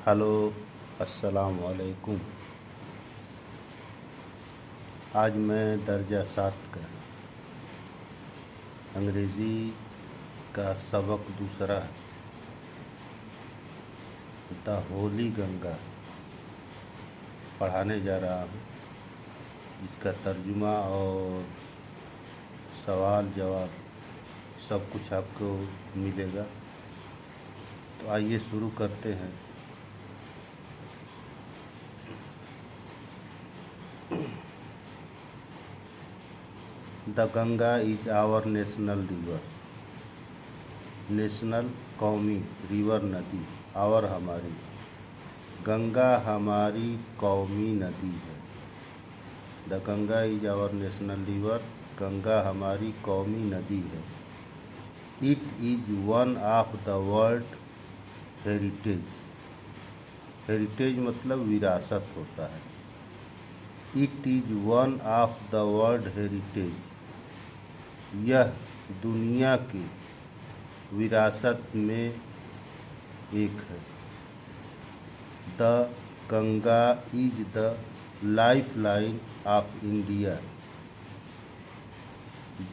Hello, अस्सलाम वालेकुम। आज मैं दर्जा 7 का अंग्रेज़ी का सबक दूसरा द होली गंगा पढ़ाने जा रहा हूँ, जिसका तर्जुमा और सवाल जवाब सब कुछ आपको मिलेगा। तो आइए शुरू करते हैं। The Ganga is our national river. National कौमी, रिवर नदी, आवर हमारी। गंगा हमारी कौमी नदी है। The Ganga is our national river. Ganga हमारी कौमी नदी है। It is one of the world heritage. Heritage मतलब विरासत होता है। It is one of the world heritage. यह दुनिया की विरासत में एक है। The Ganga is the life line of India.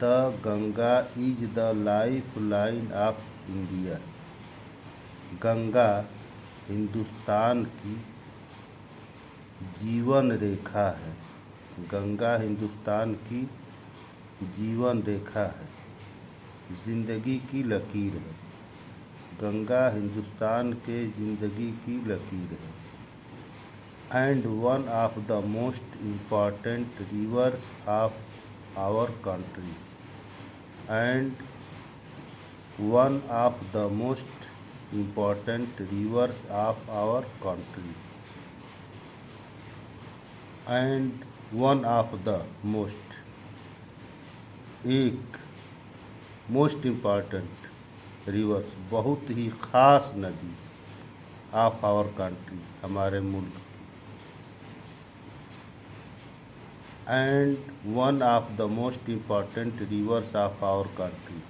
The Ganga is the life line of India. Ganga Hindustan की जीवन रेखा है। गंगा हिंदुस्तान की जीवन रेखा है, जिंदगी की लकीर है। गंगा हिंदुस्तान के जिंदगी की लकीर है। And one of the most important rivers of our country. And one of the most important rivers of our country. And one of the most, एक, मोस्ट इम्पॉर्टेंट रिवर्स, बहुत ही ख़ास नदी, ऑफ आवर कंट्री, हमारे मुल्क की। And one of the most important rivers of our country,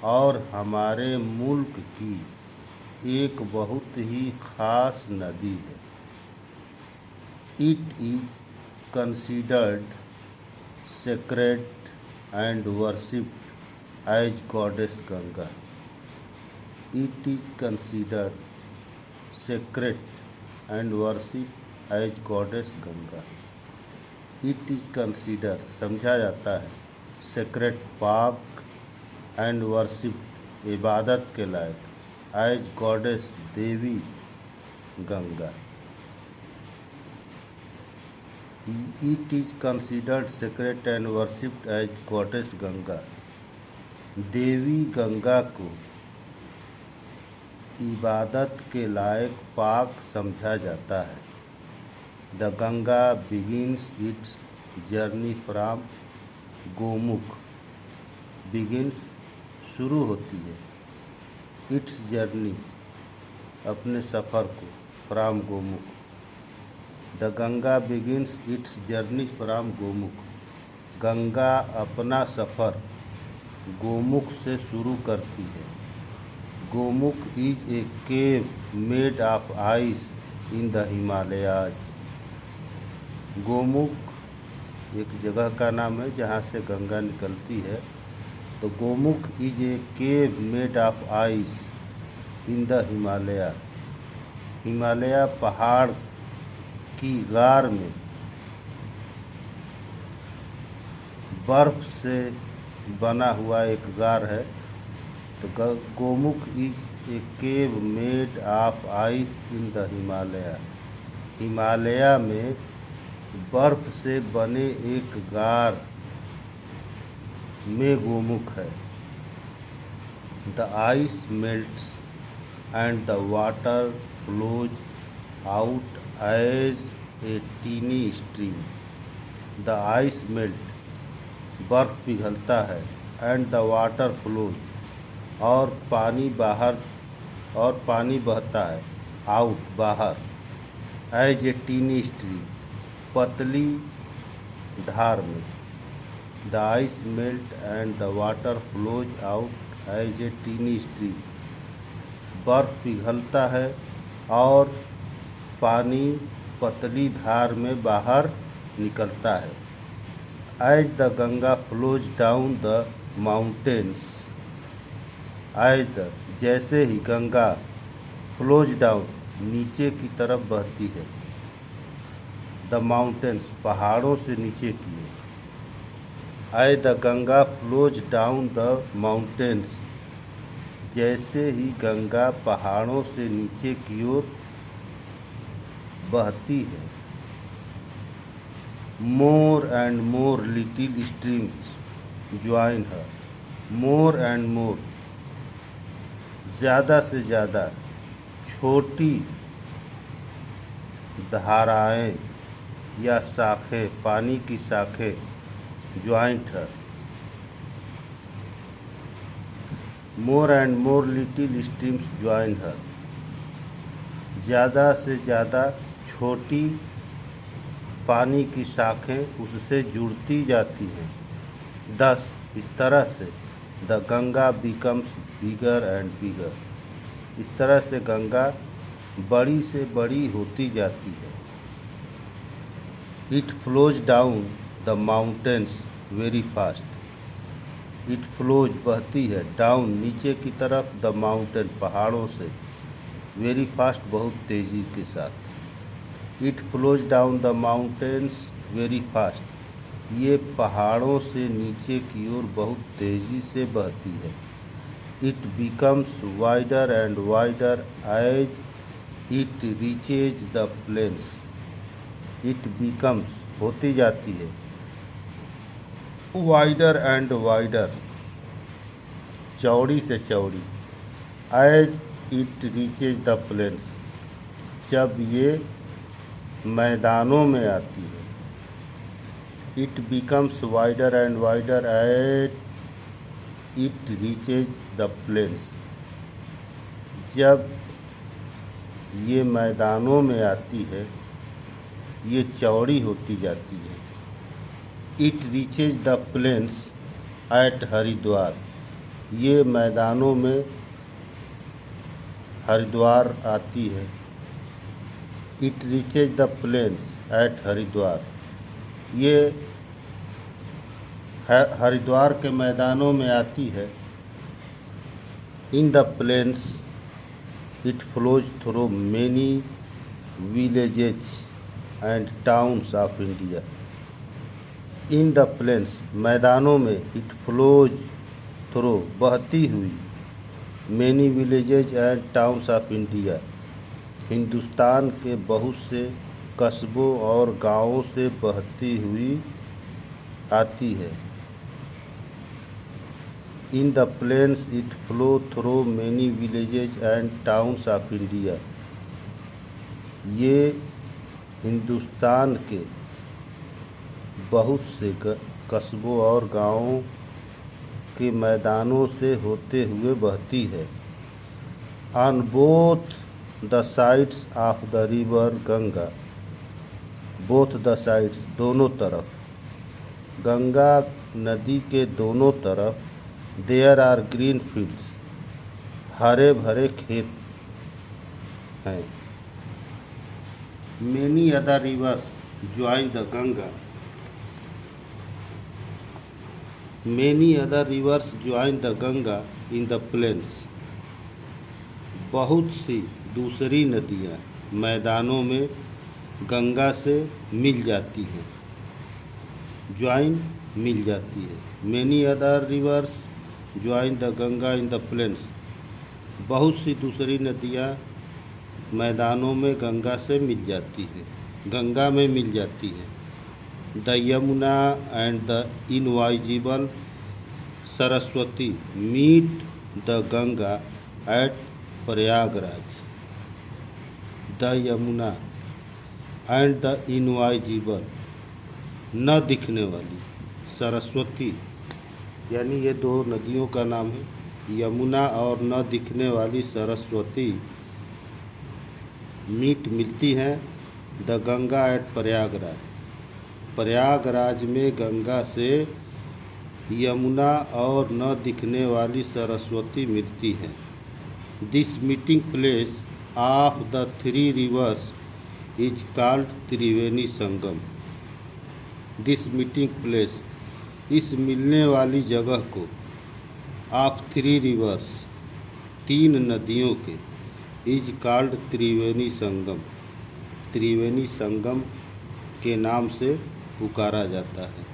और हमारे मुल्क की एक बहुत ही ख़ास नदी है। It is considered sacred and worshipped as goddess Ganga. It is considered sacred and worshipped as goddess Ganga. It is considered, समझा जाता है, sacred, पाक, and worshipped, इबादत के लायक, as goddess, Devi Ganga. It is considered sacred and worshipped as goddess Ganga. देवी गंगा को इबादत के लायक, पाक समझा जाता है। The Ganga begins it's journey from Gomukh. Begins शुरू होती है, इट्स जर्नी अपने सफ़र को, from Gomukh. The Ganga begins it's journey from Gomukh. Ganga अपना सफ़र गोमुख से शुरू करती है। Gomukh is a cave made of ice in the Himalayas. Gomukh एक जगह का नाम है जहाँ से गंगा निकलती है। तो Gomukh is a cave made of ice in the Himalaya. Himalaya पहाड़ की गार में बर्फ से बना हुआ एक गार है। तो Gomukh is a cave made of ice in the Himalaya. Himalaya में बर्फ से बने एक गार में गोमुख है। The ice melts and the water flows out as a tiny stream. The ice melt, बर्फ पिघलता है, एंड द वाटर फ्लोज, और पानी बहता है, आउट बाहर, एज ए टीनी स्ट्रीम, पतली धार में। The ice melt and the water flows out as a tiny stream. बर्फ पिघलता है और पानी पतली धार में बाहर निकलता है। As the Ganga flows down the mountains, as the जैसे ही गंगा फ्लोज डाउन नीचे की तरफ बहती है, द माउंटेन्स पहाड़ों से नीचे की ओर। As the Ganga flows down the mountains, जैसे ही गंगा पहाड़ों से नीचे की ओर बहती है। More and more little streams join her, more and more ज़्यादा से ज़्यादा छोटी धाराएं या शाखें, पानी की शाखें join her, more and more little streams join her, ज़्यादा से ज़्यादा छोटी पानी की शाखें उससे जुड़ती जाती हैं। दस इस तरह से the Ganga becomes bigger and bigger, इस तरह से गंगा बड़ी से बड़ी होती जाती है। It flows down the mountains very fast, it flows बहती है, डाउन नीचे की तरफ, द माउंटेन पहाड़ों से, वेरी फास्ट बहुत तेज़ी के साथ। It flows down the mountains very fast, ये पहाड़ों से नीचे की ओर बहुत तेज़ी से बहती है। It becomes wider and wider as it reaches the plains, it becomes होती जाती है, वाइडर एंड वाइडर चौड़ी से चौड़ी, as it reaches the plains जब ये मैदानों में आती है। It becomes wider and wider as it reaches the plains, जब ये मैदानों में आती है ये चौड़ी होती जाती है। It reaches the plains at Haridwar, ये मैदानों में हरिद्वार आती है। It reaches the plains at Haridwar, ये हरिद्वार के मैदानों में आती है। In the plains it flows through many villages and towns of India, in the plains मैदानों में, इट फ्लोज थ्रू बहती हुई, many villages and towns of India Hindustan के बहुत से कस्बों और गांवों से बहती हुई आती है। In the plains it flow through many villages and towns of India, ये हिंदुस्तान के बहुत से कस्बों और गांवों के मैदानों से होते हुए बहती है। On both the sides of the river Ganga, both the sides दोनों तरफ, गंगा नदी के दोनों तरफ, देयर आर ग्रीन फील्ड्स हरे भरे खेत हैं। Many other rivers join the Ganga, many other rivers join the Ganga in the plains, बहुत सी दूसरी नदियाँ मैदानों में गंगा से मिल जाती हैं। ज्वाइन मिल जाती है। Many other rivers join the Ganga in the plains, बहुत सी दूसरी नदियाँ मैदानों में गंगा से मिल जाती है, गंगा में मिल जाती है। The Yamuna and the invisible Saraswati meet the Ganga at Prayagraj, the Yamuna and the invisible न दिखने वाली सरस्वती, यानी ये दो नदियों का नाम है, यमुना और न दिखने वाली सरस्वती मीट मिलती हैं द गंगा एट प्रयागराज, प्रयागराज में गंगा से यमुना और न दिखने वाली सरस्वती मिलती हैं। This meeting place of the three reverse is called Triveni Sangam. This meeting place, इस मिलने वाली जगह को, ऑफ थ्री रिवर्स, तीन नदियों के, इज कॉल्ड त्रिवेणी संगम, त्रिवेणी संगम के नाम से पुकारा जाता है.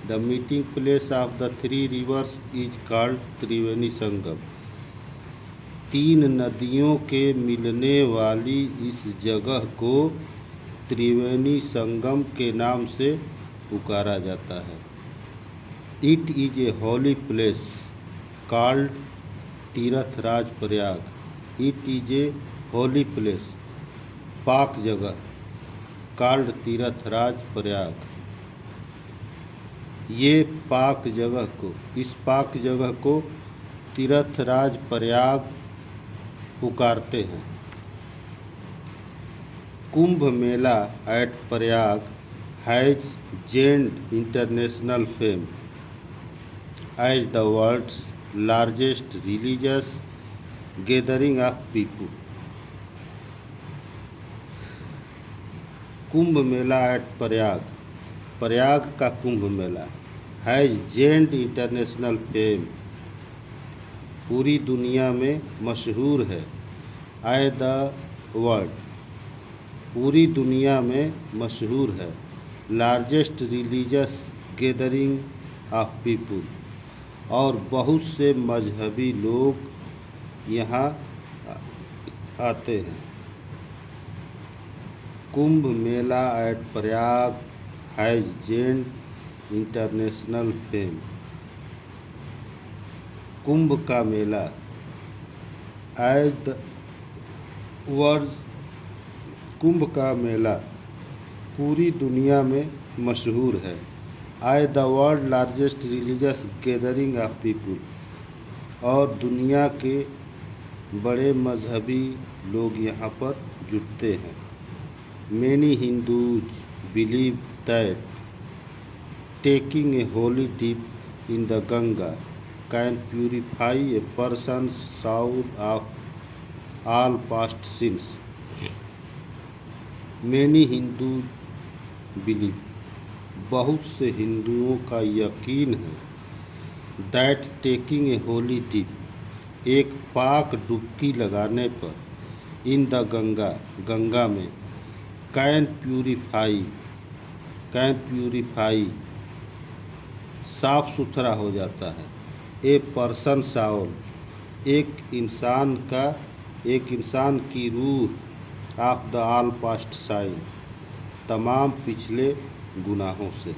The meeting place of the three rivers is called Triveni Sangam. तीन नदियों के मिलने वाली इस जगह को त्रिवेणी संगम के नाम से पुकारा जाता है. It is a holy place called Tirthraj Prayag. It is a holy place, पाक जगह, कॉल्ड तीर्थराज प्रयाग. ये पाक जगह को, इस पाक जगह को तीर्थराज प्रयाग पुकारते हैं. Kumbh Mela at Prayag has gained international fame as the world's largest religious gathering of people. Kumbh Mela at Prayag, Prayag का Kumbh Mela, has gained international fame, पूरी दुनिया में मशहूर है. आए द वर्ल्ड, पूरी दुनिया में मशहूर है. Largest religious gathering of people, और बहुत से मजहबी लोग यहाँ आते हैं. Kumbh Mela at Prayag has gained international fame. Kumbh का मेला, एज द वर्ल्ड, कुंभ का मेला पूरी दुनिया में मशहूर है. आए the world largest religious gathering of people, और दुनिया के बड़े मजहबी लोग यहाँ पर जुटते हैं. Many Hindus believe that taking a holy dip in the Ganga can purify a person's soul of all past sins. Many Hindu believe, बहुत से हिंदुओं का यकीन है, that taking a holy dip, एक पाक डुबकी लगाने पर, इन द गंगा, गंगा में, कैन प्यूरिफाई, साफ सुथरा हो जाता है. ए पर्सन साउल, एक इंसान की रूह, of the all past sins, तमाम पिछले गुनाहों से.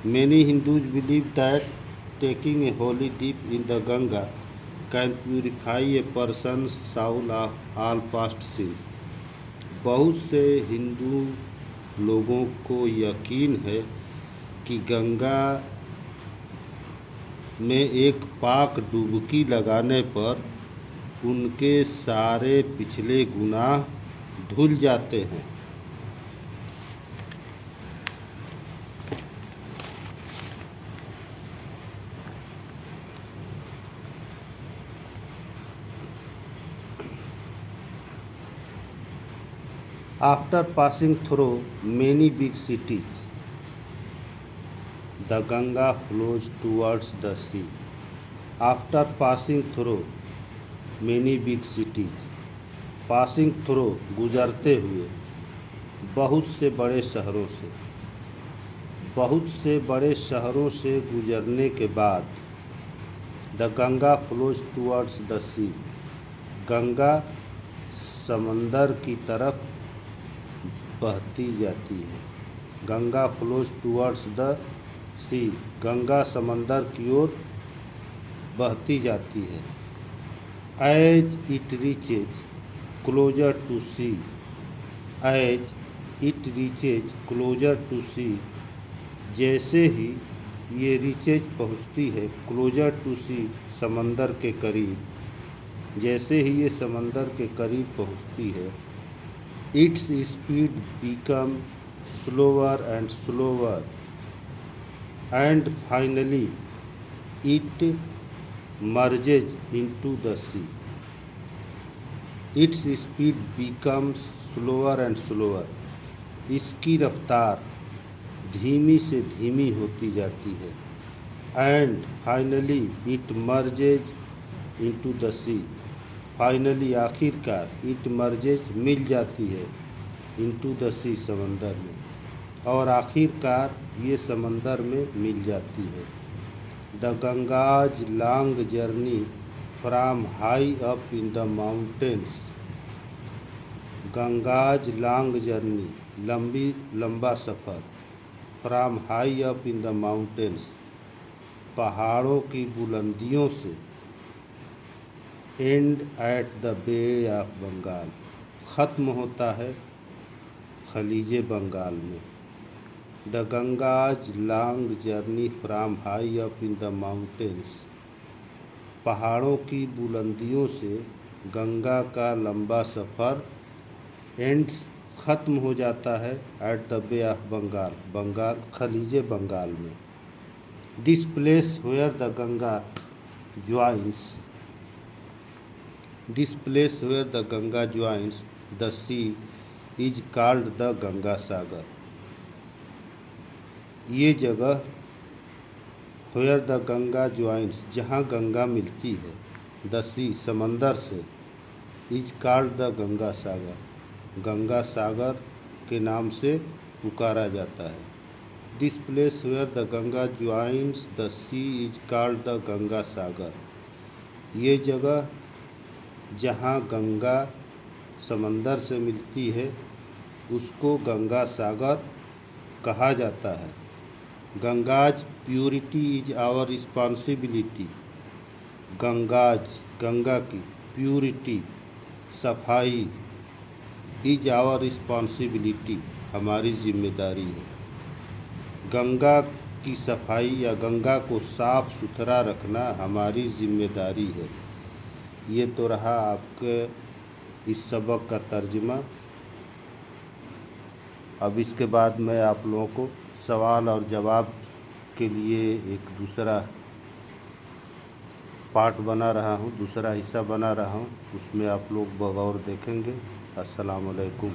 Many Hindus believe that taking a holy dip in the Ganga can purify a person soul of all past sins. बहुत से हिंदू लोगों को यकीन है कि गंगा में एक पाक डुबकी लगाने पर उनके सारे पिछले गुनाह धुल जाते हैं. After passing through many big cities, the Ganga flows towards the sea. After passing through many big cities, passing through गुजरते हुए बहुत से बड़े शहरों से, बहुत से बड़े शहरों से गुजरने के बाद, the Ganga flows towards the sea, Ganga समंदर की तरफ बहती जाती है. Ganga flows towards the sea, Ganga समंदर की ओर बहती जाती है. As it reaches closer to sea, as it reaches closer to sea, जैसे ही ये रीचेज पहुँचती है, क्लोजर टू सी, समंदर के करीब, जैसे ही ये समंदर के करीब पहुँचती है, its speed become slower and slower and finally it merges into the sea. Its speed becomes slower and slower, इसकी रफ्तार धीमी से धीमी होती जाती है। And finally it merges into the sea, finally आखिरकार इट मर्जेज मिल जाती है इनटू द सी समंदर में, और आखिरकार ये समंदर में मिल जाती है। The Ganga's long journey from high up in the mountains, Ganga's long journey लंबा सफ़र, from high up in the mountains पहाड़ों की बुलंदियों से, and at the Bay of Bengal ख़त्म होता है खलीज बंगाल में। The Ganga's long journey from high up in the mountains, पहाड़ों की बुलंदियों से गंगा का लंबा सफ़र, एंड्स ख़त्म हो जाता है at the Bay of Bengal, Bengal खलीज बंगाल में। This place where the Ganga joins, this place where the Ganga joins the sea is called the Ganga Sagar, ये जगह वेयर द गंगा ज्वाइंस जहाँ गंगा मिलती है, द सी समंदर से, is called the Ganga Sagar, Ganga Sagar के नाम से पुकारा जाता है। This place where the Ganga joins the sea is called the Ganga Sagar, ये जगह जहाँ गंगा समंदर से मिलती है उसको गंगा सागर कहा जाता है। Ganga's purity is our responsibility, Ganga's Ganga की प्यूरिटी सफाई, इज आवर रिस्पॉन्सिबिलिटी हमारी जिम्मेदारी है। गंगा की सफाई या गंगा को साफ़ सुथरा रखना हमारी जिम्मेदारी है। ये तो रहा आपके इस सबक का तर्जुमा। अब इसके बाद मैं आप लोगों को सवाल और जवाब के लिए एक दूसरा पार्ट बना रहा हूँ, दूसरा हिस्सा बना रहा हूँ, उसमें आप लोग बगौर देखेंगे। अस्सलाम वालेकुम।